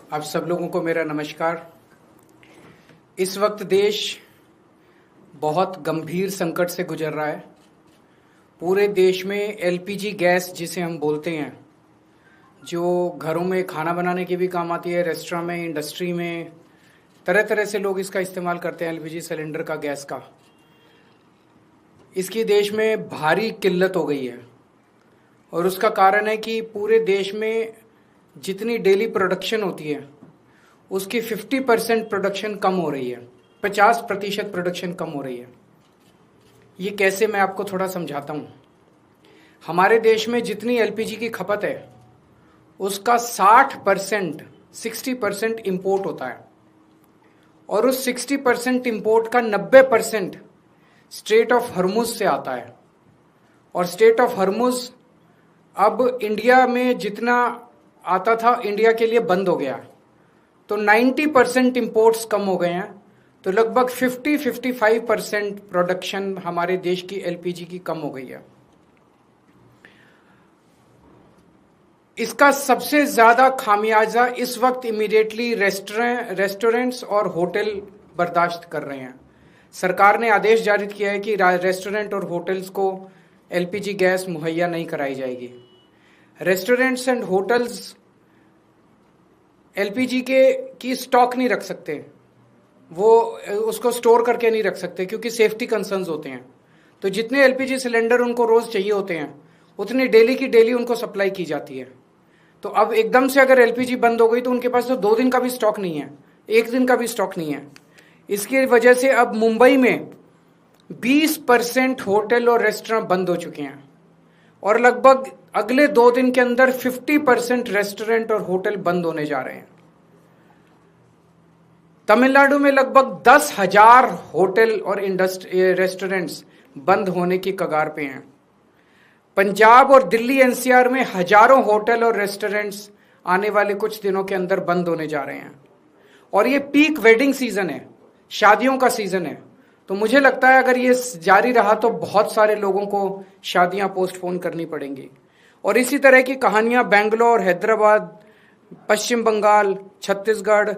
आप सब लोगों को मेरा नमस्कार। इस वक्त देश बहुत गंभीर संकट से गुजर रहा है। पूरे देश में एलपीजी गैस जिसे हम बोलते हैं, जो घरों में खाना बनाने के भी काम आती है, रेस्टोरेंट में, इंडस्ट्री में, तरह तरह से लोग इसका इस्तेमाल करते हैं, एलपीजी सिलेंडर का, गैस का। इसकी देश में भारी किल्लत हो गई है और उसका कारण है कि पूरे देश में जितनी डेली प्रोडक्शन होती है उसकी 50% प्रोडक्शन कम हो रही है, 50% प्रोडक्शन कम हो रही है। ये कैसे, मैं आपको थोड़ा समझाता हूँ। हमारे देश में जितनी एलपीजी की खपत है उसका 60% इंपोर्ट होता है और उस 60% इंपोर्ट का 90% स्ट्रेट ऑफ हर्मुज से आता है। और स्ट्रेट ऑफ हर्मुज अब इंडिया में जितना आता था इंडिया के लिए बंद हो गया, तो 90% इंपोर्ट्स कम हो गए हैं। तो लगभग 50-55% प्रोडक्शन हमारे देश की एलपीजी की कम हो गई है। इसका सबसे ज्यादा खामियाजा इस वक्त इमीडिएटली रेस्टोरेंट्स और होटल बर्दाश्त कर रहे हैं। सरकार ने आदेश जारी किया है कि रेस्टोरेंट और होटल्स को एलपीजी गैस मुहैया नहीं कराई जाएगी। रेस्टोरेंट्स एंड होटल्स एलपीजी की स्टॉक नहीं रख सकते, वो उसको स्टोर करके नहीं रख सकते क्योंकि सेफ्टी कंसर्न्स होते हैं। तो जितने एलपीजी सिलेंडर उनको रोज चाहिए होते हैं उतनी डेली की डेली उनको सप्लाई की जाती है। तो अब एकदम से अगर एलपीजी बंद हो गई तो उनके पास तो 2 दिन का भी स्टॉक नहीं है, 1 दिन का भी स्टॉक नहीं है। इसकी वजह से अब मुंबई में 20% होटल और रेस्टोरेंट बंद हो चुके हैं और लगभग अगले 2 दिन के अंदर 50% रेस्टोरेंट और होटल बंद होने जा रहे हैं। तमिलनाडु में लगभग 10,000 होटल और रेस्टोरेंट्स बंद होने की कगार पे हैं। पंजाब और दिल्ली एनसीआर में हजारों होटल और रेस्टोरेंट्स आने वाले कुछ दिनों के अंदर बंद होने जा रहे हैं। और ये पीक वेडिंग सीजन है, शादियों का सीजन है। तो मुझे लगता है अगर ये जारी रहा तो बहुत सारे लोगों को शादियां पोस्टपोन करनी पड़ेंगी। और इसी तरह की कहानियां बेंगलोर, हैदराबाद, पश्चिम बंगाल, छत्तीसगढ़,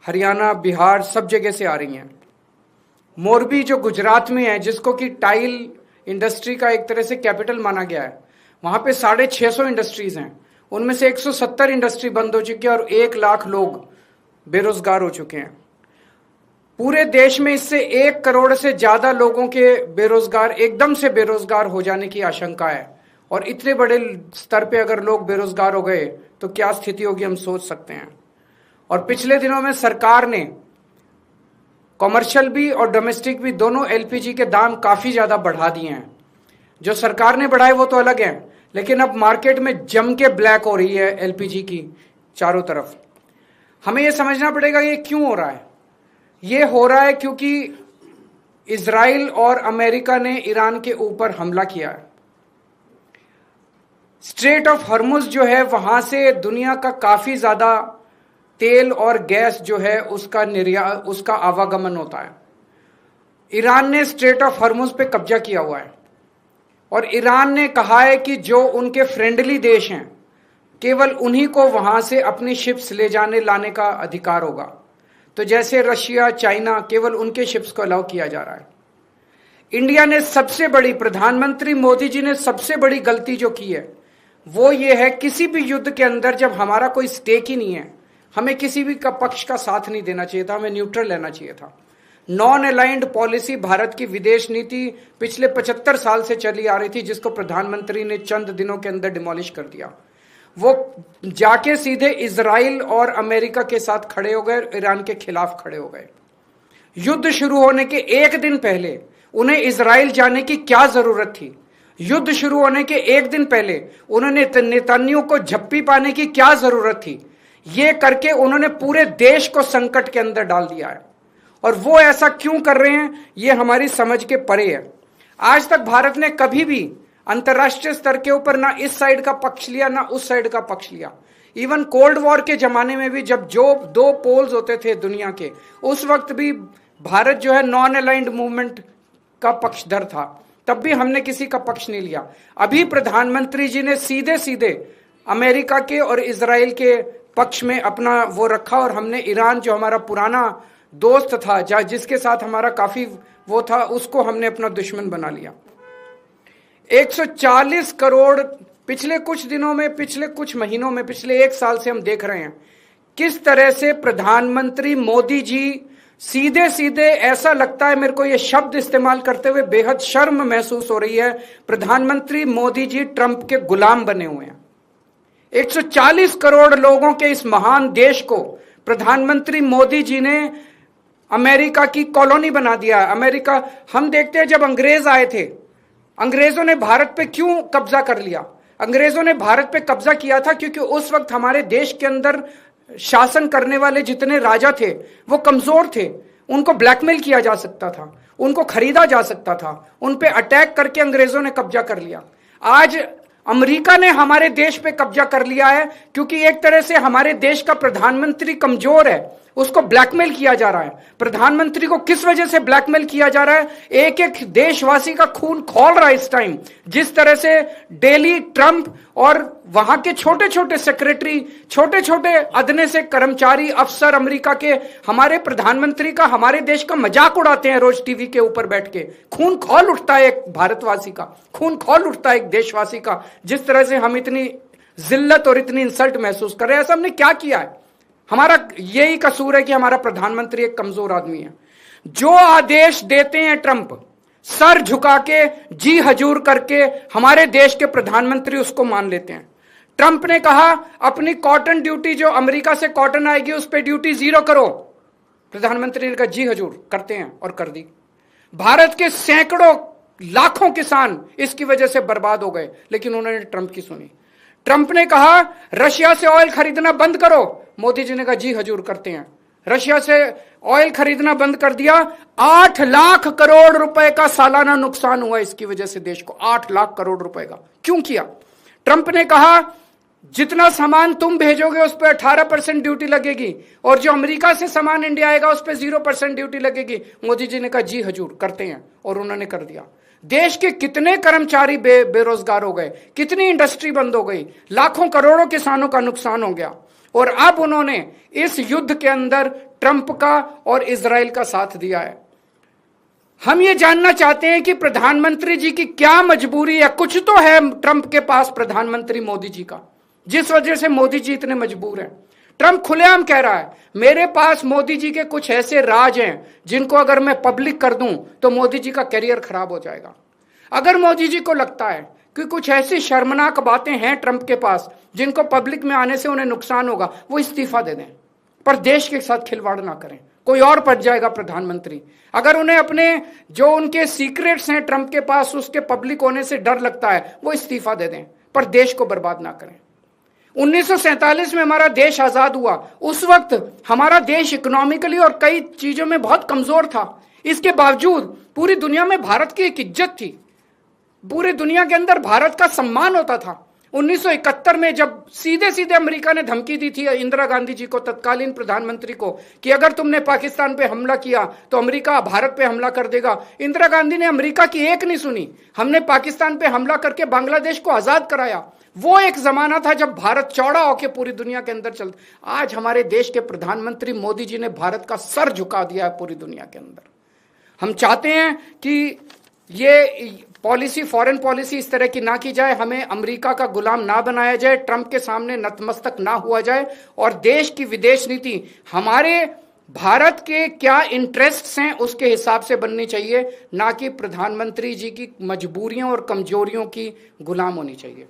हरियाणा, बिहार, सब जगह से आ रही हैं। मोरबी जो गुजरात में है, जिसको कि टाइल इंडस्ट्री का एक तरह से कैपिटल माना गया है, वहां पे 650 इंडस्ट्रीज हैं। उनमें से 170 इंडस्ट्री बंद हो चुकी है और 1 लाख लोग बेरोजगार हो चुके हैं। पूरे देश में इससे 1 करोड़ से ज्यादा लोगों के एकदम से बेरोजगार हो जाने की आशंका है। और इतने बड़े स्तर पे अगर लोग बेरोजगार हो गए तो क्या स्थिति होगी, हम सोच सकते हैं। और पिछले दिनों में सरकार ने कॉमर्शियल भी और डोमेस्टिक भी दोनों एलपीजी के दाम काफी ज्यादा बढ़ा दिए हैं। जो सरकार ने बढ़ाए वो तो अलग है, लेकिन अब मार्केट में जम के ब्लैक हो रही है एलपीजी की चारों तरफ। हमें यह समझना पड़ेगा ये क्यों हो रहा है। ये हो रहा है क्योंकि इजराइल और अमेरिका ने ईरान के ऊपर हमला किया है। स्ट्रेट ऑफ हर्मुज जो है, वहां से दुनिया का काफी ज्यादा तेल और गैस जो है उसका आवागमन होता है। ईरान ने स्ट्रेट ऑफ हर्मुज पे कब्जा किया हुआ है और ईरान ने कहा है कि जो उनके फ्रेंडली देश हैं केवल उन्हीं को वहां से अपनी शिप्स ले जाने लाने का अधिकार होगा। तो जैसे रशिया, चाइना, केवल उनके शिप्स को अलाउ किया जा रहा है। इंडिया ने सबसे बड़ी, प्रधानमंत्री मोदी जी ने सबसे बड़ी गलती जो की है वो ये है, किसी भी युद्ध के अंदर जब हमारा कोई स्टेक ही नहीं है, हमें किसी भी का पक्ष का साथ नहीं देना चाहिए था, हमें न्यूट्रल रहना चाहिए था। नॉन अलाइंड पॉलिसी भारत की विदेश नीति पिछले 75 साल से चली आ रही थी, जिसको प्रधानमंत्री ने चंद दिनों के अंदर डिमोलिश कर दिया। वो जाके सीधे इजराइल और अमेरिका के साथ खड़े हो गए, ईरान के खिलाफ खड़े हो गए। युद्ध शुरू होने के 1 दिन पहले उन्हें इजराइल जाने की क्या जरूरत थी? युद्ध शुरू होने के 1 दिन पहले उन्होंने नेतन्याहू को झप्पी पाने की क्या जरूरत थी? ये करके उन्होंने पूरे देश को संकट के अंदर डाल दिया है। और वो ऐसा क्यों कर रहे हैं ये हमारी समझ के परे है। आज तक भारत ने कभी भी अंतर्राष्ट्रीय स्तर के ऊपर ना इस साइड का पक्ष लिया ना उस साइड का पक्ष लिया। इवन कोल्ड वॉर के जमाने में भी जब जो 2 पोल्स होते थे दुनिया के, उस वक्त भी भारत जो है नॉन अलाइंड मूवमेंट का पक्षधर था, तब भी हमने किसी का पक्ष नहीं लिया। अभी प्रधानमंत्री जी ने सीधे सीधे अमेरिका के और इजराइल के पक्ष में अपना वो रखा और हमने ईरान जो हमारा पुराना दोस्त था, जिसके साथ हमारा काफी वो था, उसको हमने अपना दुश्मन बना लिया। 140 करोड़ पिछले कुछ दिनों में, पिछले कुछ महीनों में, पिछले 1 साल से हम देख रहे हैं किस तरह से प्रधानमंत्री मोदी जी सीधे सीधे, ऐसा लगता है मेरे को ये शब्द इस्तेमाल करते हुए बेहद शर्म महसूस हो रही है, प्रधानमंत्री मोदी जी ट्रंप के गुलाम बने हुए हैं। 140 करोड़ लोगों के इस महान देश को प्रधानमंत्री मोदी जी ने अमेरिका की कॉलोनी बना दिया। अमेरिका, हम देखते हैं जब अंग्रेज आए थे, अंग्रेजों ने भारत पे क्यों कब्जा कर लिया? अंग्रेजों ने भारत पे कब्जा किया था क्योंकि उस वक्त हमारे देश के अंदर शासन करने वाले जितने राजा थे वो कमजोर थे, उनको ब्लैकमेल किया जा सकता था, उनको खरीदा जा सकता था, उन पे अटैक करके अंग्रेजों ने कब्जा कर लिया। आज अमेरिका ने हमारे देश पे कब्जा कर लिया है क्योंकि एक तरह से हमारे देश का प्रधानमंत्री कमजोर है, उसको ब्लैकमेल किया जा रहा है। प्रधानमंत्री को किस वजह से ब्लैकमेल किया जा रहा है? एक एक देशवासी का खून खौल रहा है इस टाइम। जिस तरह से डेली ट्रंप और वहां के छोटे छोटे सेक्रेटरी, छोटे छोटे अदने से कर्मचारी, अफसर अमेरिका के हमारे प्रधानमंत्री का, हमारे देश का मजाक उड़ाते हैं रोज टीवी के ऊपर बैठ के। खून खौल उठता है एक भारतवासी का, खून खौल उठता है एक देशवासी का, जिस तरह से हम इतनी जिल्लत और इतनी इंसल्ट महसूस कर रहे हैं। ऐसा हमने क्या किया है? हमारा यही कसूर है कि हमारा प्रधानमंत्री एक कमजोर आदमी है। जो आदेश देते हैं ट्रंप, सर झुका के, जी हजूर करके हमारे देश के प्रधानमंत्री उसको मान लेते हैं। ट्रंप ने कहा अपनी कॉटन ड्यूटी, जो अमेरिका से कॉटन आएगी उस पर ड्यूटी 0 करो। प्रधानमंत्री ने कहा जी हजूर, करते हैं, और कर दी। भारत के सैकड़ों लाखों किसान इसकी वजह से बर्बाद हो गए, लेकिन उन्होंने ट्रंप की सुनी। ट्रंप ने कहा रशिया से ऑयल खरीदना बंद करो, मोदी जी ने कहा जी हजूर, करते हैं। रशिया से ऑयल खरीदना बंद कर दिया। 8 लाख करोड़ रुपए का सालाना नुकसान हुआ इसकी वजह से देश को, 8 लाख करोड़ रुपए का। क्यों किया? ट्रंप ने कहा जितना सामान तुम भेजोगे उस पर 18% ड्यूटी लगेगी, और जो अमेरिका से सामान इंडिया आएगा उस पर 0% ड्यूटी लगेगी। मोदी जी ने कहा जी हजूर, करते हैं, और उन्होंने कर दिया। देश के कितने कर्मचारी बेरोजगार हो गए, कितनी इंडस्ट्री बंद हो गई, लाखों करोड़ों किसानों का नुकसान हो गया। और अब उन्होंने इस युद्ध के अंदर ट्रंप का और इजराइल का साथ दिया है। हम ये जानना चाहते हैं कि प्रधानमंत्री जी की क्या मजबूरी है? कुछ तो है ट्रंप के पास, प्रधानमंत्री मोदी जी का, जिस वजह से मोदी जी इतने मजबूर हैं। ट्रंप खुलेआम कह रहा है मेरे पास मोदी जी के कुछ ऐसे राज हैं जिनको अगर मैं पब्लिक कर दूं तो मोदी जी का करियर खराब हो जाएगा। अगर मोदी जी को लगता है कि कुछ ऐसी शर्मनाक बातें हैं ट्रंप के पास जिनको पब्लिक में आने से उन्हें नुकसान होगा, वो इस्तीफा दे दें, पर देश के साथ खिलवाड़ ना करें। कोई और बन जाएगा प्रधानमंत्री। अगर उन्हें अपने जो उनके सीक्रेट्स हैं ट्रंप के पास, उसके पब्लिक होने से डर लगता है, वो इस्तीफा दे दें, पर देश को बर्बाद ना करें। 1947 में हमारा देश आजाद हुआ, उस वक्त हमारा देश इकोनॉमिकली और कई चीजों में बहुत कमजोर था। इसके बावजूद पूरी दुनिया में भारत की एक इज्जत थी, पूरी दुनिया के अंदर भारत का सम्मान होता था। 1971 में जब सीधे सीधे अमेरिका ने धमकी दी थी इंदिरा गांधी जी को, तत्कालीन प्रधानमंत्री को, कि अगर तुमने पाकिस्तान पे हमला किया तो अमेरिका भारत पे हमला कर देगा। इंदिरा गांधी ने अमेरिका की एक नहीं सुनी, हमने पाकिस्तान पे हमला करके बांग्लादेश को आजाद कराया। वो एक जमाना था जब भारत चौड़ा होकर पूरी दुनिया के अंदर चलता। आज हमारे देश के प्रधानमंत्री मोदी जी ने भारत का सर झुका दिया है पूरी दुनिया के अंदर। हम चाहते हैं कि ये पॉलिसी, फॉरेन पॉलिसी इस तरह की ना की जाए, हमें अमेरिका का गुलाम ना बनाया जाए, ट्रंप के सामने नतमस्तक ना हुआ जाए, और देश की विदेश नीति हमारे भारत के क्या इंटरेस्ट्स हैं उसके हिसाब से बननी चाहिए, ना कि प्रधानमंत्री जी की मजबूरियों और कमजोरियों की गुलाम होनी चाहिए।